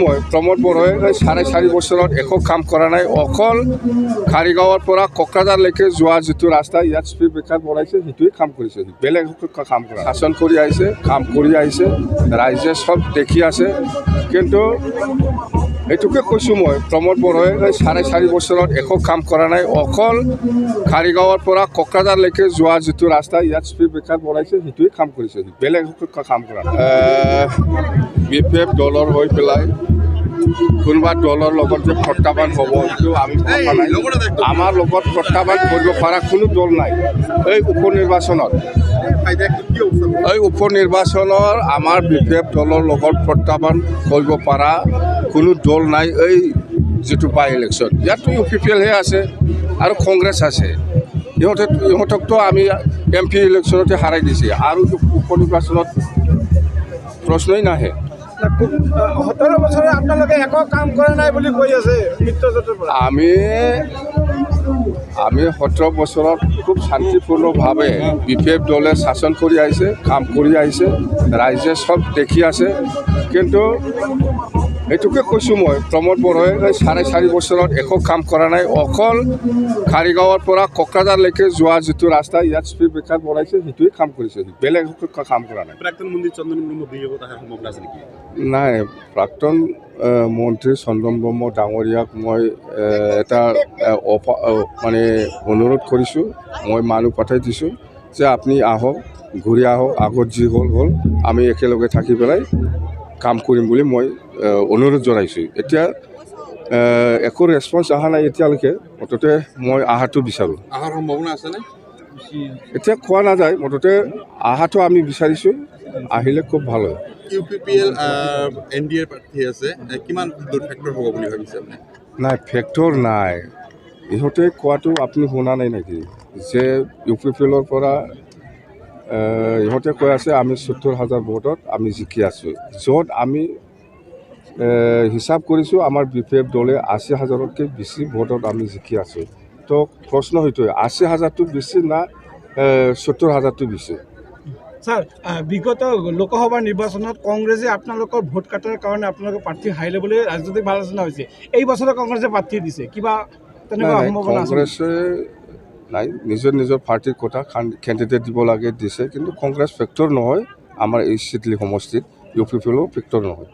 মই প্ৰমোদ বড়োৱে 4.5 বছৰত একো কাম কৰা নাই। অকল খাৰিগাঁৱৰ পৰা কোকৰাঝাৰলৈকে যোৱা যিটো ৰাস্তা ইয়াত স্পীড ব্ৰেকাৰ বনাইছে সেইটোৱে কাম কৰিছে, বেলেগ কাম কৰা শাসন কৰি আহিছে, কাম কৰি আহিছে, ৰাইজে চব দেখি আছে। কিন্তু এইটোকে কৈছোঁ মই প্ৰমোদ বড়োৱে 4.5 বছৰত একো কাম কৰা নাই। অকল খাৰিগাঁৱৰ পৰা কোকৰাঝাৰলৈকে যোৱা যিটো ৰাস্তা ইয়াত স্পীড ব্ৰেকাৰ বনাইছে সেইটোৱে কাম কৰিছে, বেলেগ কাম কৰা BPF দলৰ হৈ পেলাই কোনোবা দলৰ লগত যে প্ৰত্যাহ্বান হ'ব সেইটো আমি ভবা নাই। আমাৰ লগত প্ৰত্যাহ্বান কৰিব পৰা কোনো দল নাই। এই উপনিৰ্বাচনৰ আমাৰ BPF দলৰ লগত প্ৰত্যাহ্বান কৰিব পৰা কোনো দল নাই। এই যিটো বাই ইলেকশ্যন ইয়াততো UPPLহে আছে আৰু কংগ্ৰেছ আছে। ইহঁতকতো আমি MP ইলেকশ্যনতে হাৰাই দিছে আৰু উপনিৰ্বাচনত প্ৰশ্নই নাহে। 17 বছৰে আপোনালোকে একো কাম কৰা নাই বুলি কৈ আছে মিত্ৰজোঁটৰ পৰা। আমি 17 বছৰত খুব শান্তিপূৰ্ণভাৱে BPF দলে শাসন কৰি আহিছে, কাম কৰি আহিছে, ৰাইজে চব দেখি আছে। কিন্তু এইটোকে কৈছোঁ মই প্ৰমোদ বড়োৱে 4.5 বছৰত একো কাম কৰা নাই। অকল খাৰিগাঁৱৰ পৰা কোকৰাঝাৰলৈকে যোৱা যিটো ৰাস্তা ইয়াত স্পীড ব্ৰেকাৰ বনাইছে সেইটোৱে কাম কৰিছে, বেলেগ কাম কৰা নাই। প্ৰাক্তন মন্ত্ৰী চন্দন ব্ৰহ্ম সম্ভাৱনা আছে নেকি? নাই, প্ৰাক্তন মন্ত্ৰী চন্দন ব্ৰহ্ম ডাঙৰীয়াক মই এটা মানে অনুৰোধ কৰিছোঁ, মই মানুহ পঠাই দিছোঁ যে আপুনি আহক, ঘূৰি আহক, আগত যি হ'ল আমি একেলগে থাকি পেলাই কাম কৰিম বুলি মই অনুৰোধ জনাইছোঁ। এতিয়া একো ৰেছপন্স অহা নাই এতিয়ালৈকে। মুঠতে মই অহাটো বিচাৰোঁ। অহাৰ সম্ভাৱনা আছেনে? এতিয়া কোৱা নাযায়, মুঠতে অহাটো আমি বিচাৰিছোঁ, আহিলে খুব ভাল হয়। UPPL NDA প্ৰাৰ্থী আছে, কিমান ফেক্টৰ হ'ব বুলি ভাবিছে আপুনি? নাই, ফেক্টৰ নাই। ইহঁতে কোৱাটো আপুনি শুনা নাই নেকি যে UPPLৰ পৰা ইহঁতে কৈ আছে আমি 70,000 ভোটত আমি জিকি আছোঁ, য'ত আমি হিচাপ কৰিছোঁ আমাৰ BPF দলে 80,000তকৈ বেছি ভোটত আমি জিকি আছোঁ। তো প্ৰশ্ন সেইটোৱে 80,000টো বেছি না 70,000টো বেছি। ছাৰ, বিগত লোকসভা নিৰ্বাচনত কংগ্ৰেছে আপোনালোকৰ ভোট কাটাৰ কাৰণে আপোনালোকৰ প্ৰাৰ্থী হাৰি ল'বলৈ ৰাজনৈতিক আলোচনা হৈছে। এই বছৰত কংগ্ৰেছে প্ৰাৰ্থী দিছে, কিবা তেনেকুৱা সম্ভাৱনা আছে? কংগ্ৰেছে নাই, নিজৰ পাৰ্টিৰ কথা কেণ্ডিডেট দিব লাগে দিছে, কিন্তু কংগ্ৰেছ ফেক্টৰ নহয় আমাৰ এই চিডলি সমষ্টিত, UPPLও ফেক্টৰ নহয়।